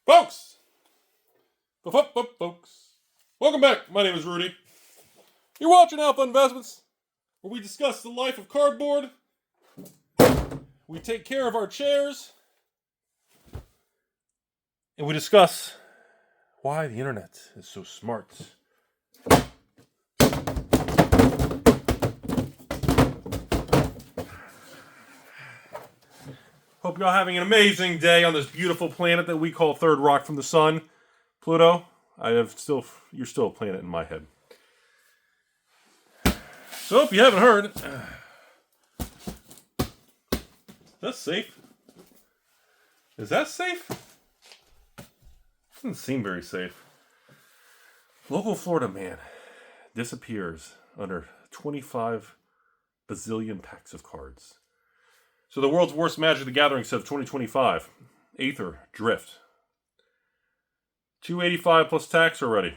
Folks, welcome back. My name is Rudy. You're watching Alpha Investments, where we discuss the life of cardboard. We take care of our chairs, and we discuss why the internet is so smart. Hope you're all having an amazing day on this beautiful planet that we call Third Rock from the Sun. Pluto, you're still a planet in my head. So if you haven't heard, that's safe. Is that safe? Doesn't seem very safe. Local Florida man disappears under 25 bazillion packs of cards. So the world's worst Magic the Gathering set of 2025. Aether Drift. $285 plus tax already. It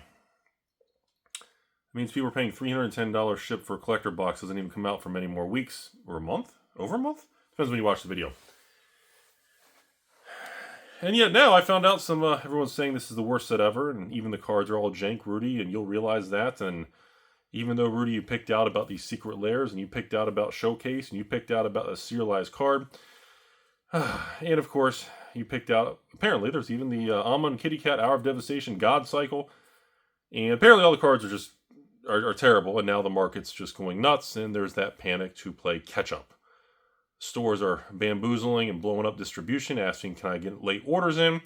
means people are paying $310 ship for a collector box. Doesn't even come out for many more weeks. Or a month? Over a month? Depends when you watch the video. And yet now I found out everyone's saying this is the worst set ever. And even the cards are all jank, Rudy. And you'll realize that. And even though, Rudy, you picked out about these secret layers, and you picked out about Showcase, and you picked out about a serialized card, and of course, you picked out, apparently, there's even the Almond Kitty Cat Hour of Devastation God Cycle, and apparently all the cards are just, are terrible, and now the market's just going nuts, and there's that panic to play catch-up. Stores are bamboozling and blowing up distribution, asking, can I get late orders in?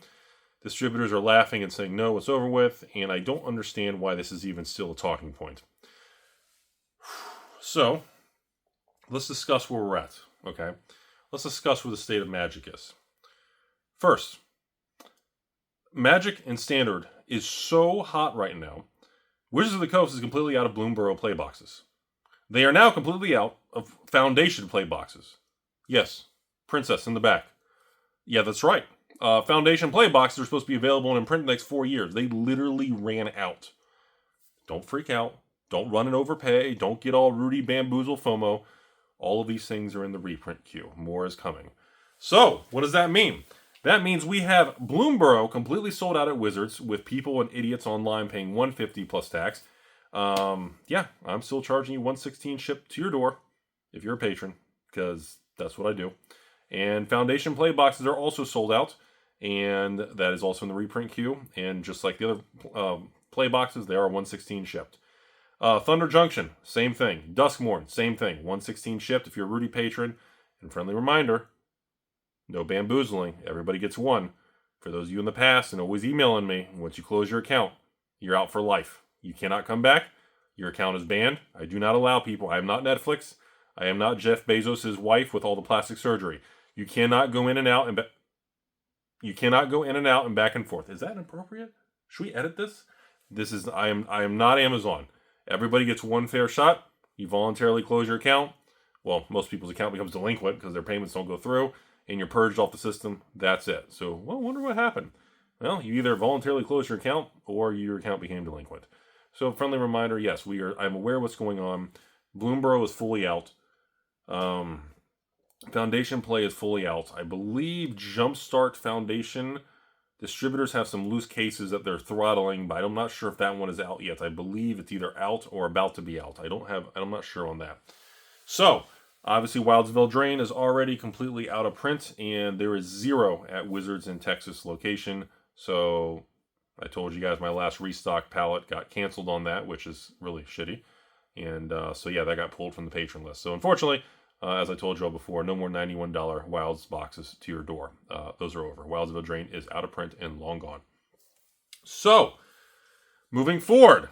Distributors are laughing and saying, no, it's over with, and I don't understand why this is even still a talking point. So, let's discuss where we're at, okay? Let's discuss where the state of Magic is. First, Magic and Standard is so hot right now, Wizards of the Coast is completely out of Bloomborough play boxes. They are now completely out of Foundation play boxes. Yes, Princess in the back. Yeah, that's right. Foundation play boxes are supposed to be available in print the next 4 years. They literally ran out. Don't freak out. Don't run and overpay. Don't get all Rudy Bamboozle FOMO. All of these things are in the reprint queue. More is coming. So, what does that mean? That means we have Bloomborough completely sold out at Wizards with people and idiots online paying $150 plus tax. Yeah, I'm still charging you $116 shipped to your door if you're a patron, because that's what I do. And Foundation play boxes are also sold out, and that is also in the reprint queue. And just like the other play boxes, they are $116 shipped. Thunder Junction, same thing. Duskmorn, same thing. $116 shipped if you're a Rudy patron. And friendly reminder, no bamboozling. Everybody gets one. For those of you in the past and always emailing me, once you close your account, you're out for life. You cannot come back. Your account is banned. I do not allow people. I am not Netflix. I am not Jeff Bezos' wife with all the plastic surgery. You cannot go in and out and back and forth. Is that inappropriate? Should we edit this? I am not Amazon. Everybody gets one fair shot. You voluntarily close your account. Well, most people's account becomes delinquent because their payments don't go through, and you're purged off the system. That's it. So, well, I wonder what happened. Well, you either voluntarily closed your account or your account became delinquent. So, friendly reminder, yes, I'm aware of what's going on. Bloomborough is fully out. Foundation play is fully out. I believe Jumpstart Foundation distributors have some loose cases that they're throttling, but I'm not sure if that one is out yet. I believe it's either out or about to be out. I'm not sure on that. So, obviously, Wildsville Drain is already completely out of print, and there is 0 at Wizards in Texas location. So, I told you guys my last restock pallet got canceled on that, which is really shitty. And so, yeah, that got pulled from the patron list. So, unfortunately, as I told you all before, no more $91 Wilds boxes to your door. Those are over. Wildsville Drain is out of print and long gone. So, moving forward.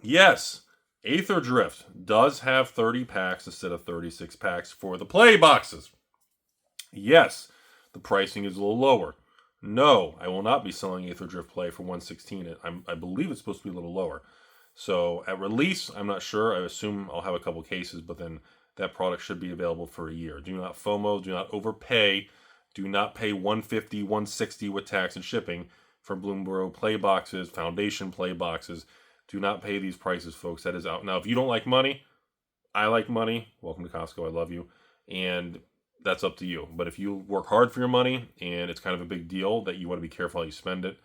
Yes, Aether Drift does have 30 packs instead of 36 packs for the play boxes. Yes, the pricing is a little lower. No, I will not be selling Aether Drift Play for $116. I believe it's supposed to be a little lower. So, at release, I'm not sure. I assume I'll have a couple cases, but then that product should be available for a year. Do not FOMO. Do not overpay. Do not pay $150, $160 with tax and shipping for Bloomborough play boxes, Foundation play boxes. Do not pay these prices, folks. That is out. Now, if you don't like money, I like money. Welcome to Costco. I love you. And that's up to you. But if you work hard for your money and it's kind of a big deal that you want to be careful how you spend it,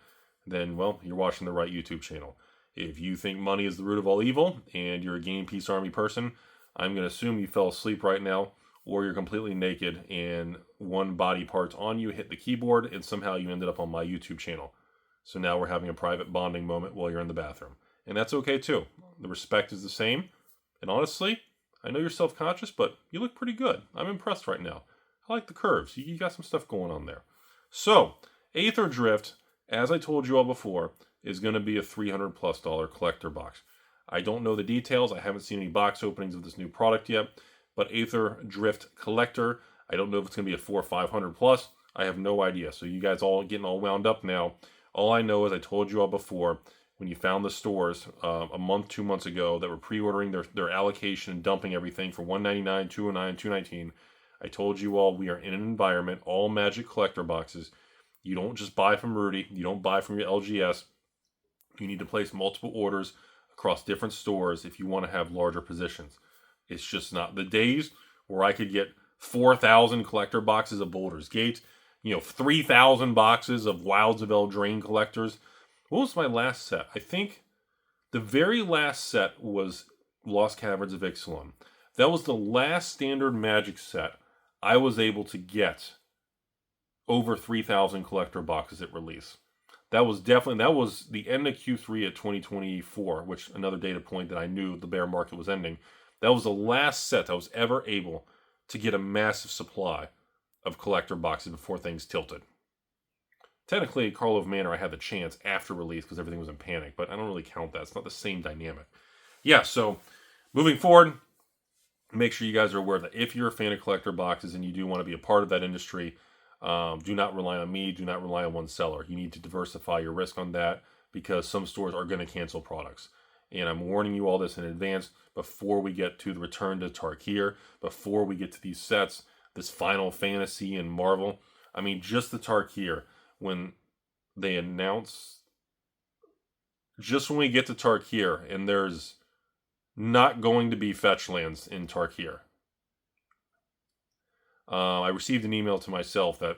then, well, you're watching the right YouTube channel. If you think money is the root of all evil and you're a game peace army person, I'm going to assume you fell asleep right now, or you're completely naked and one body part on you hit the keyboard and somehow you ended up on my YouTube channel. So now we're having a private bonding moment while you're in the bathroom. And that's okay too. The respect is the same. And honestly, I know you're self-conscious, but you look pretty good. I'm impressed right now. I like the curves. You got some stuff going on there. So, Aether Drift, as I told you all before, is going to be a $300+ collector box. I don't know the details. I haven't seen any box openings of this new product yet. But Aether Drift Collector, I don't know if it's going to be a $400 or $500+. I have no idea. So you guys all getting all wound up now. All I know is I told you all before, when you found the stores a month, 2 months ago that were pre-ordering their allocation and dumping everything for $199, $209, $219, I told you all we are in an environment, all Magic collector boxes. You don't just buy from Rudy. You don't buy from your LGS. You need to place multiple orders across different stores if you want to have larger positions. It's just not the days where I could get 4,000 collector boxes of Boulder's Gate, 3,000 boxes of Wilds of Eldraine collectors. What was my last set? I think the very last set was Lost Caverns of Ixalan. That was the last standard Magic set I was able to get over 3,000 collector boxes at release. That was the end of Q3 at 2024, which another data point that I knew the bear market was ending. That was the last set I was ever able to get a massive supply of collector boxes before things tilted. Technically, Karlov Manor, I had the chance after release because everything was in panic, but I don't really count that. It's not the same dynamic. Yeah, so moving forward, make sure you guys are aware that if you're a fan of collector boxes and you do want to be a part of that industry, do not rely on me. Do not rely on one seller. You need to diversify your risk on that because some stores are going to cancel products. And I'm warning you all this in advance before we get to the return to Tarkir, before we get to these sets, this Final Fantasy and Marvel. I mean, just the Tarkir, when they announce, just when we get to Tarkir and there's not going to be fetch lands in Tarkir. I received an email to myself that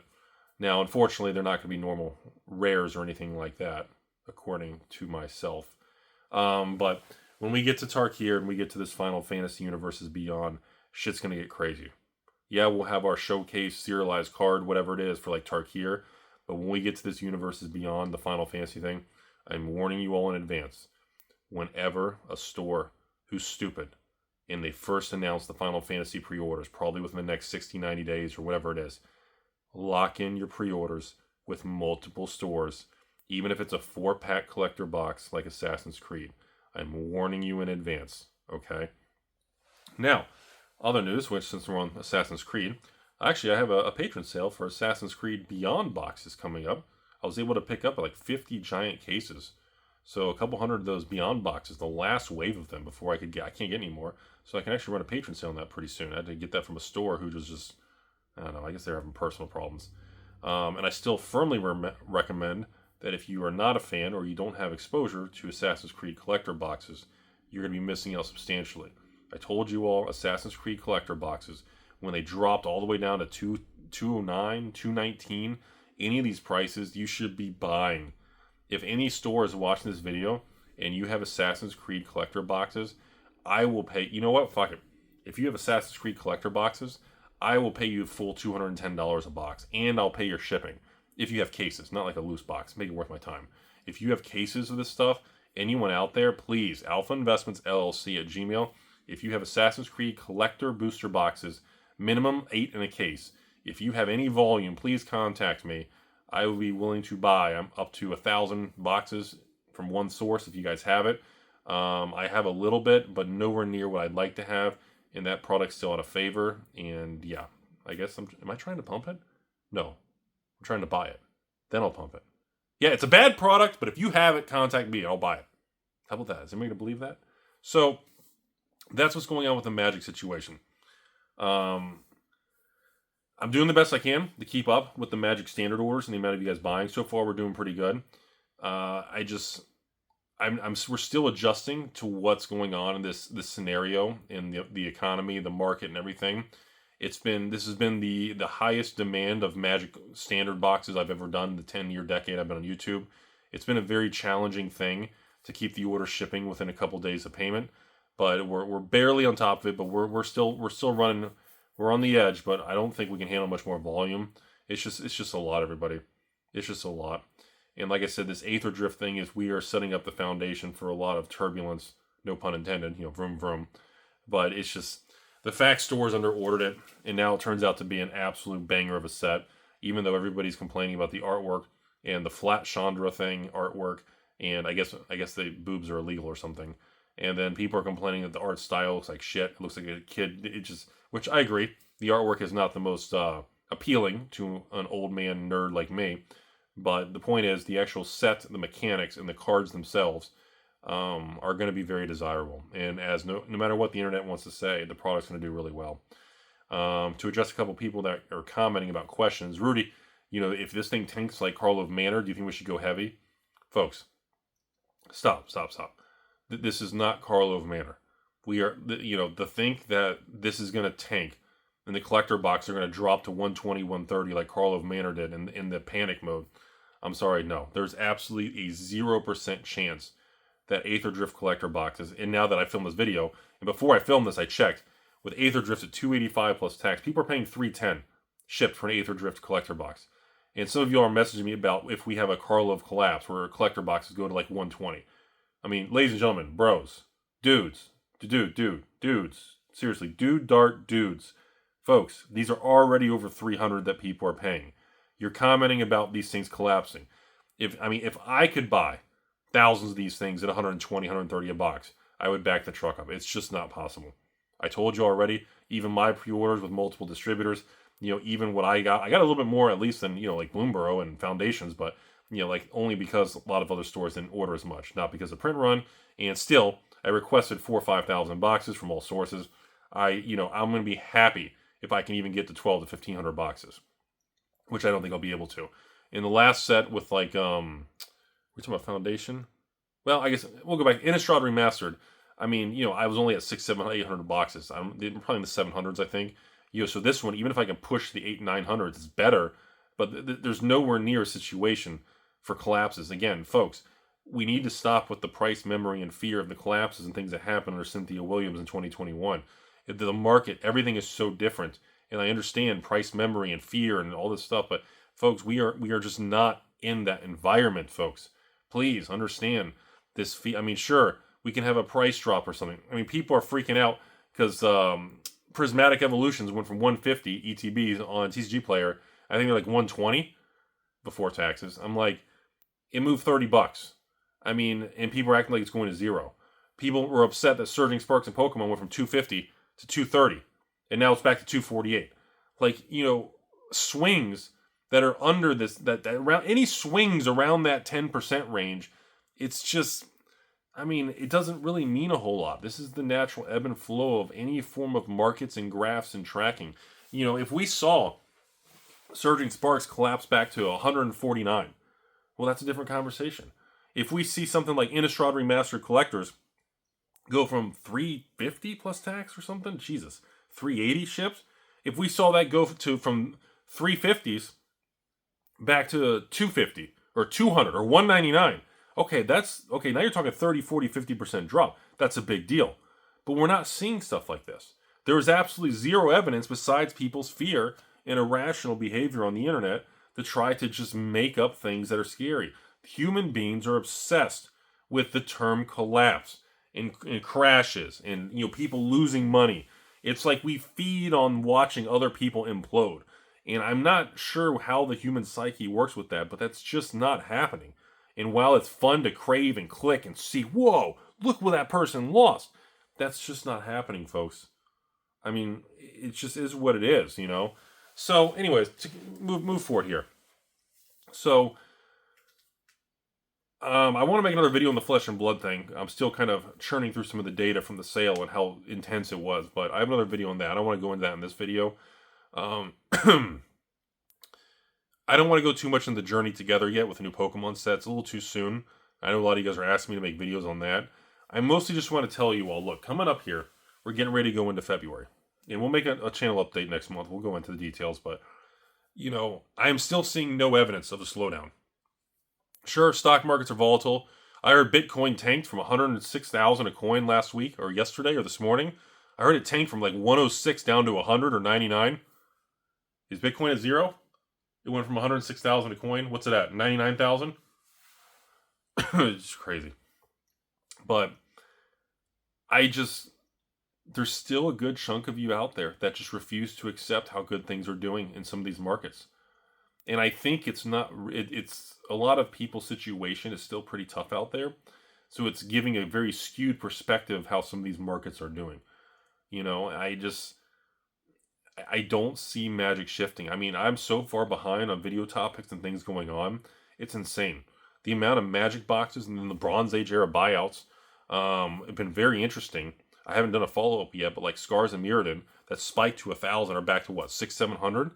now, unfortunately, they're not going to be normal rares or anything like that, according to myself. But when we get to Tarkir and we get to this Final Fantasy Universes Beyond, shit's going to get crazy. Yeah, we'll have our showcase serialized card, whatever it is, for like Tarkir. But when we get to this Universes Beyond, the Final Fantasy thing, I'm warning you all in advance. Whenever a store who's stupid and they first announce the Final Fantasy pre-orders, probably within the next 60, 90 days or whatever it is, lock in your pre-orders with multiple stores, even if it's a 4-pack collector box like Assassin's Creed. I'm warning you in advance, okay? Now, other news, which since we're on Assassin's Creed, actually I have a patron sale for Assassin's Creed Beyond boxes coming up. I was able to pick up like 50 giant cases. So a couple hundred of those Beyond boxes, the last wave of them before I can't get any more. So I can actually run a patron sale on that pretty soon. I had to get that from a store who was just, I don't know, I guess they're having personal problems. And I still firmly recommend that if you are not a fan or you don't have exposure to Assassin's Creed collector boxes, you're going to be missing out substantially. I told you all Assassin's Creed collector boxes, when they dropped all the way down to $209, $219, any of these prices, you should be buying. If any store is watching this video and you have Assassin's Creed collector boxes, I will pay, you know what, fuck it. If you have Assassin's Creed collector boxes, I will pay you full $210 a box, and I'll pay your shipping. If you have cases, not like a loose box, make it worth my time. If you have cases of this stuff, anyone out there, please, AlphainvestmentsLLC at Gmail. If you have Assassin's Creed collector booster boxes, minimum 8 in a case. If you have any volume, please contact me. I will be willing to buy. I'm up to 1,000 boxes from one source if you guys have it. I have a little bit, but nowhere near what I'd like to have, and that product's still out of favor. And yeah, I guess am I trying to pump it? No, I'm trying to buy it. Then I'll pump it. Yeah, it's a bad product, but if you have it, contact me. I'll buy it. How about that? Is anybody going to believe that? So that's what's going on with the Magic situation. I'm doing the best I can to keep up with the Magic standard orders and the amount of you guys buying. So far, we're doing pretty good. We're still adjusting to what's going on in this scenario in the economy, the market, and everything. This has been the highest demand of Magic standard boxes I've ever done, the 10-year decade I've been on YouTube. It's been a very challenging thing to keep the order shipping within a couple days of payment, but we're barely on top of it, but we're still running. We're on the edge, but I don't think we can handle much more volume. It's just a lot, everybody. It's just a lot. And like I said, this Aether Drift thing we are setting up the foundation for a lot of turbulence, no pun intended, vroom vroom. But it's just, the fact stores under ordered it, and now it turns out to be an absolute banger of a set, even though everybody's complaining about the artwork and the flat Chandra thing artwork, and I guess the boobs are illegal or something. And then people are complaining that the art style looks like shit. It looks like a kid. Which I agree. The artwork is not the most appealing to an old man nerd like me. But the point is, the actual set, the mechanics, and the cards themselves are going to be very desirable. And as no matter what the internet wants to say, the product's going to do really well. To address a couple people that are commenting about questions, Rudy, if this thing tanks like Carlo of Manor, do you think we should go heavy? Folks, stop. This is not Carlo of Manor. We are, to think that this is going to tank and the collector box are going to drop to 120, 130 like Carlo of Manor did in the panic mode. I'm sorry, no. There's absolutely a 0% chance that Aether Drift collector boxes, and now that I filmed this video, and before I filmed this, I checked, with Aether Drift at $285 plus tax, people are paying $310 shipped for an Aether Drift collector box. And some of you are messaging me about if we have a Karlov collapse where collector boxes go to like 120. I mean, ladies and gentlemen, bros, dudes, seriously, dudes. Folks, these are already over 300 that people are paying. You're commenting about these things collapsing. If I could buy thousands of these things at 120, 130 a box, I would back the truck up. It's just not possible. I told you already, even my pre-orders with multiple distributors, even what I got a little bit more at least than, like Bloomberg and Foundations, but, only because a lot of other stores didn't order as much, not because of print run. And still, I requested 4,000 or 5,000 boxes from all sources. I'm going to be happy if I can even get to 12 to 1,500 boxes, which I don't think I'll be able to. In the last set with we're talking about Foundation? Well, I guess we'll go back. Innistrad Remastered. I was only at 600, 700, 800 boxes. I'm probably in the 700s, I think. So this one, even if I can push the 800, 900s, it's better. But there's nowhere near a situation for collapses. Again, folks, we need to stop with the price memory and fear of the collapses and things that happened under Cynthia Williams in 2021. The market, everything is so different. And I understand price memory and fear and all this stuff, but folks, we are just not in that environment, folks. Please understand this fee. Sure, we can have a price drop or something. People are freaking out because Prismatic Evolutions went from 150 ETBs on TCG Player. I think they're like 120 before taxes. I'm like, it moved $30. And people are acting like it's going to zero. People were upset that Surging Sparks and Pokemon went from 250 to 230, and now it's back to 248. Swings that are under this, that around any swings around that 10% range, it's just, it doesn't really mean a whole lot. This is the natural ebb and flow of any form of markets and graphs and tracking. If we saw Surging Sparks collapse back to 149, well, that's a different conversation. If we see something like Innistrad Remastered Collectors go from 350 plus tax or something, Jesus, 380 ships. If we saw that go from 350s back to 250 or 200 or 199, okay, now you're talking 30, 40, 50% drop. That's a big deal. But we're not seeing stuff like this. There is absolutely zero evidence besides people's fear and irrational behavior on the internet to try to just make up things that are scary. Human beings are obsessed with the term collapse and crashes and people losing money. It's like we feed on watching other people implode. And I'm not sure how the human psyche works with that, but that's just not happening. And while it's fun to crave and click and see, whoa, look what that person lost, that's just not happening, folks. It just is what it is, So, anyways, to move forward here. So, I want to make another video on the Flesh and Blood thing. I'm still kind of churning through some of the data from the sale and how intense it was, but I have another video on that. I don't want to go into that in this video. I don't want to go too much into the journey together yet with the new Pokemon set. It's a little too soon. I know a lot of you guys are asking me to make videos on that. I mostly just want to tell you all, look, coming up here, we're getting ready to go into February. and we'll make a channel update next month. We'll go into the details, but I am still seeing no evidence of a slowdown. Sure, stock markets are volatile. I heard Bitcoin tanked from 106,000 a coin last week, or yesterday, or this morning. I heard it tanked from like 106 down to 100 or 99. Is Bitcoin at zero? It went from 106,000 a coin. What's it at? 99,000? It's just crazy. But there's still a good chunk of you out there that just refuse to accept how good things are doing in some of these markets. And I think it's a lot of people's situation is still pretty tough out there. So it's giving a very skewed perspective of how some of these markets are doing. I don't see magic shifting. I mean, I'm so far behind on video topics and things going on. It's insane. The amount of magic boxes and then the Bronze Age era buyouts have been very interesting. I haven't done a follow-up yet, but like Scars and Mirrodin that spiked to 1,000 are back to what, 600-700?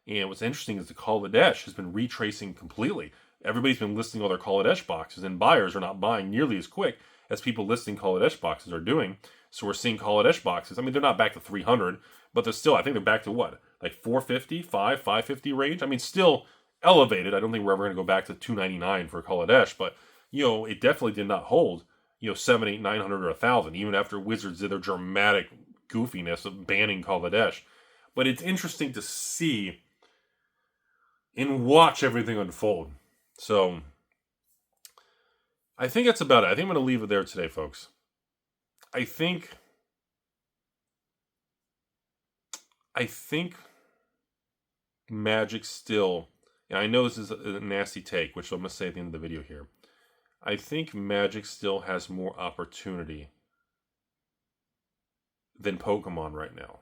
And what's interesting is the Kaladesh has been retracing completely. Everybody's been listing all their Kaladesh boxes, and buyers are not buying nearly as quick as people listing Kaladesh boxes are doing. So we're seeing Kaladesh boxes. I mean, they're not back to 300, but they're still, I think they're back to what? Like 450, 550 range? I mean, still elevated. I don't think we're ever going to go back to 299 for Kaladesh, but, it definitely did not hold, 7, 8, 900 or 1,000, even after Wizards did their dramatic goofiness of banning Kaladesh. But it's interesting to see and watch everything unfold. So I think that's about it. I think I'm going to leave it there today, folks. I think Magic still, and I know this is a nasty take, which I'm going to say at the end of the video here. I think Magic still has more opportunity than Pokemon right now.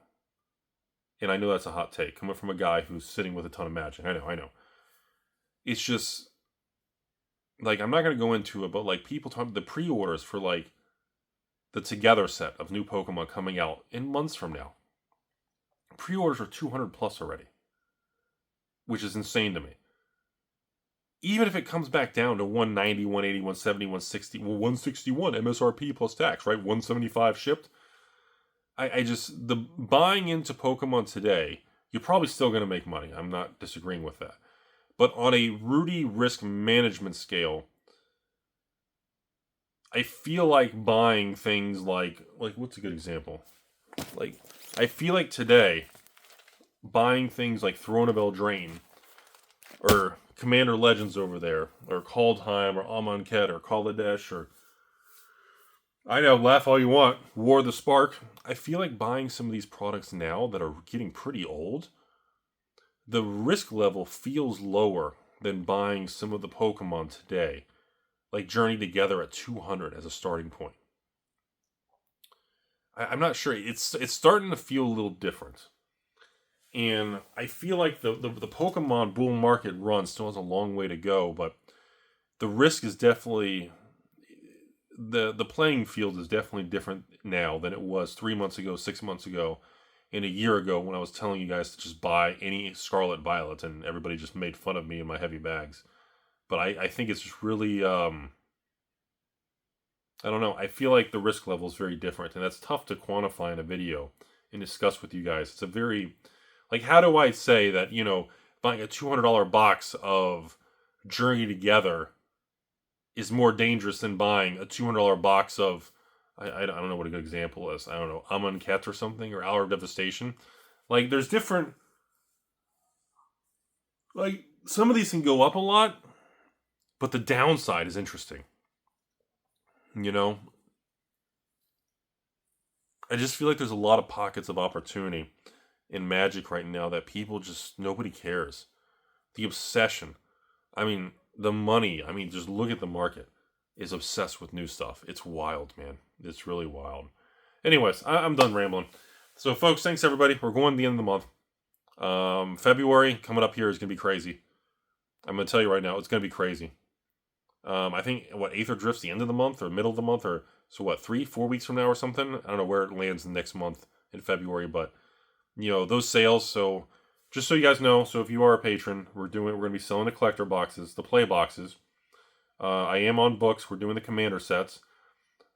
And I know that's a hot take, coming from a guy who's sitting with a ton of Magic. I know. It's just, like, I'm not going to go into it, but, like, people talk about the pre-orders for, like, the Together set of new Pokemon coming out in months from now. Pre-orders are 200 plus already, which is insane to me. Even if it comes back down to 190, 180, 170, 160, well, 161 MSRP plus tax, right? 175 shipped. The buying into Pokemon today, you're probably still going to make money. I'm not disagreeing with that. But on a Rudy risk management scale, I feel like buying things like what's a good example? Like, I feel like today, buying things like Throne of Eldraine, or Commander Legends over there, or Kaldheim, or Amonkhet, or Kaladesh, or I know, laugh all you want, War of the Spark. I feel like buying some of these products now that are getting pretty old, the risk level feels lower than buying some of the Pokemon today, like Journey Together at 200 as a starting point. I'm not sure. It's starting to feel a little different. And I feel like the Pokemon bull market run still has a long way to go, but the risk is definitely, the playing field is definitely different now than it was 3 months ago, 6 months ago, and a year ago when I was telling you guys to just buy any Scarlet Violet and everybody just made fun of me and my heavy bags. But I think it's just really, I don't know, I feel like the risk level is very different, and that's tough to quantify in a video and discuss with you guys. It's a very, like, how do I say that, buying a $200 box of Journey Together is more dangerous than buying a $200 box of, I don't know what a good example is. I don't know, Amonkhet or something, or Hour of Devastation. Like, there's different, like, some of these can go up a lot, but the downside is interesting. I just feel like there's a lot of pockets of opportunity in Magic right now that people just, nobody cares. The obsession. I mean, the money. I mean, just look at the market. Is obsessed with new stuff. It's wild, man. It's really wild. Anyways, I'm done rambling. So, folks, thanks, everybody. We're going to the end of the month. February coming up here is going to be crazy. I'm going to tell you right now, it's going to be crazy. I think, Aether Drift's the end of the month or middle of the month, or so 3-4 weeks from now or something? I don't know where it lands the next month in February, but, those sales. So, just so you guys know, so if you are a patron, we're going to be selling the collector boxes, the play boxes. I am on books. We're doing the commander sets.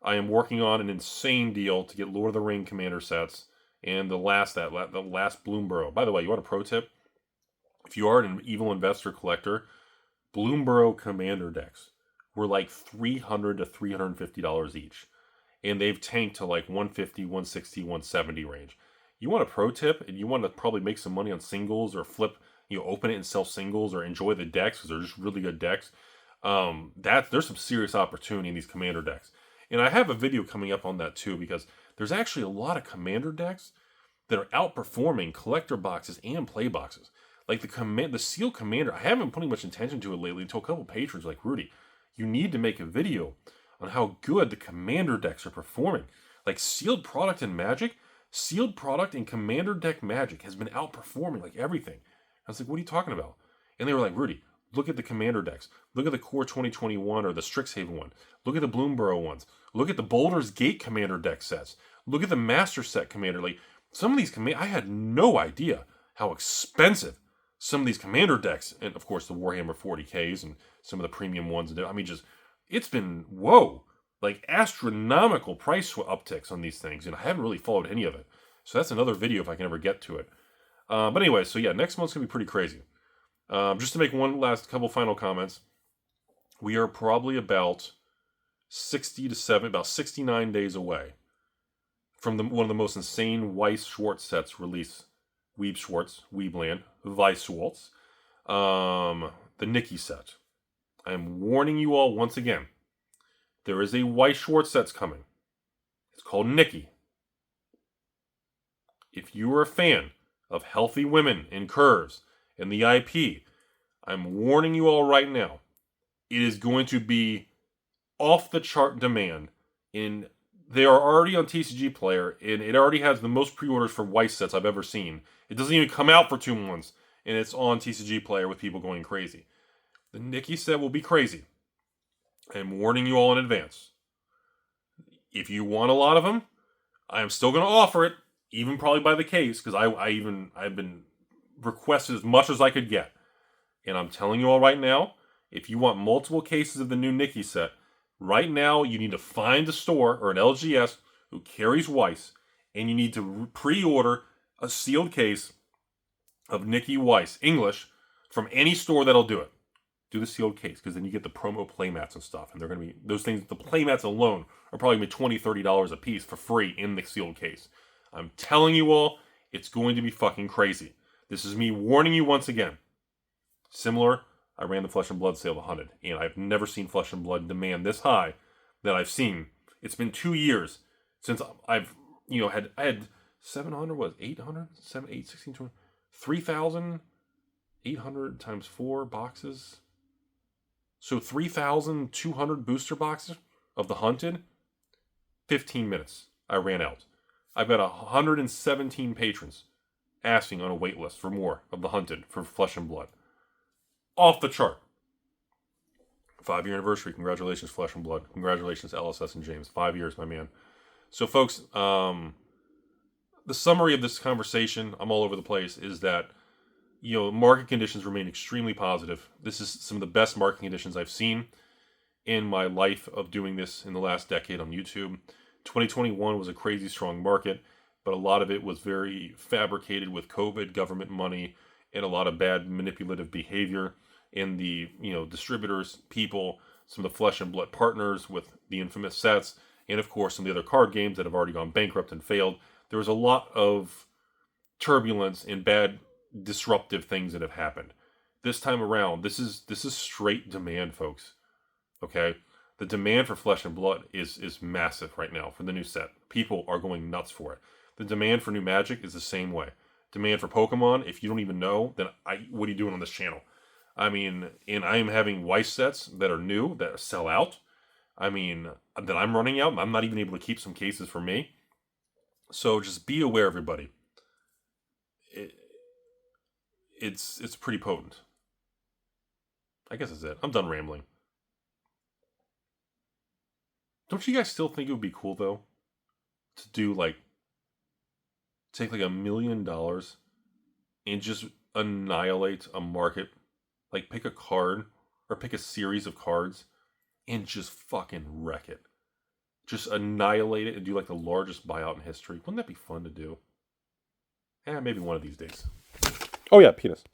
I am working on an insane deal to get Lord of the Ring commander sets And the last Bloomborough. By the way, you want a pro tip? If you are an evil investor collector, Bloomborough Commander decks were like $300 to $350 each. And they've tanked to like 150, 160, 170 range. You want a pro tip and you want to probably make some money on singles or flip, open it and sell singles or enjoy the decks because they're just really good decks. There's some serious opportunity in these commander decks. And I have a video coming up on that too because there's actually a lot of commander decks that are outperforming collector boxes and play boxes. Like the sealed commander, I haven't been putting much attention to it lately until a couple patrons like, Rudy, you need to make a video on how good the commander decks are performing. Like sealed product in Magic, sealed product in commander deck Magic has been outperforming like everything. I was like, what are you talking about? And they were like, Rudy, look at the commander decks. Look at the Core 2021 or the Strixhaven one. Look at the Bloomborough ones. Look at the Boulder's Gate commander deck sets. Look at the Master Set commander. Like some of these I had no idea how expensive some of these commander decks, and of course the Warhammer 40Ks and some of the premium ones. I mean, it's been, whoa, like astronomical price upticks on these things, and I haven't really followed any of it. So that's another video if I can ever get to it. But anyway, so yeah, next month's going to be pretty crazy. Just to make one last couple final comments, we are probably about 69 days away from one of the most insane Weiss Schwartz sets release. Weeb Schwartz, Weebland, Weiss Schwartz, the Nikki set. I am warning you all once again. There is a Weiss Schwartz set's coming. It's called Nikki. If you are a fan of healthy women and curves and the IP, I'm warning you all right now. It is going to be off the chart demand. They are already on TCG Player, and it already has the most pre-orders for Weiss sets I've ever seen. It doesn't even come out for 2 months, and it's on TCG Player with people going crazy. The Nikki set will be crazy. I'm warning you all in advance. If you want a lot of them, I am still going to offer it, even probably by the case, because I've been requested as much as I could get. And I'm telling you all right now, if you want multiple cases of the new Nikki set, right now you need to find a store or an LGS who carries Weiss, and you need to pre-order a sealed case of Nikki Weiss English from any store that'll do it. Do the sealed case, because then you get the promo playmats and stuff, and they're going to be, those things, the playmats alone are probably going to be $20, $30 a piece for free in the sealed case. I'm telling you all, it's going to be fucking crazy. This is me warning you once again. Similar, I ran the Flesh and Blood sale 100, and I've never seen Flesh and Blood demand this high that I've seen. It's been 2 years since I've, I had 700, what, 800, 7, 8, 16, 20, 3,800 times 4 boxes. So 3,200 booster boxes of the Hunted. 15 minutes. I ran out. I've got 117 patrons asking on a wait list for more of the Hunted for Flesh and Blood. Off the chart. 5-year anniversary. Congratulations, Flesh and Blood. Congratulations, LSS and James. 5 years, my man. So, folks, the summary of this conversation, I'm all over the place, is that, market conditions remain extremely positive. This is some of the best market conditions I've seen in my life of doing this in the last decade on YouTube. 2021 was a crazy strong market, but a lot of it was very fabricated with COVID, government money, and a lot of bad manipulative behavior in the, distributors, people, some of the Flesh and Blood partners with the infamous sets, and of course some of the other card games that have already gone bankrupt and failed. There was a lot of turbulence and bad disruptive things that have happened. This time around, this is straight demand, folks. Okay? The demand for Flesh and Blood is massive right now for the new set. People are going nuts for it. The demand for new Magic is the same way. Demand for Pokemon, if you don't even know, then what are you doing on this channel? I mean, and I am having Weiss sets that are new, that sell out. I mean, that I'm running out, and I'm not even able to keep some cases for me. So just be aware, everybody. It's pretty potent. I guess that's it. I'm done rambling. Don't you guys still think it would be cool, though, to do, take $1 million and just annihilate a market? Pick a card, or pick a series of cards, and just fucking wreck it. Just annihilate it and do, the largest buyout in history. Wouldn't that be fun to do? Maybe one of these days. Oh, yeah, penis.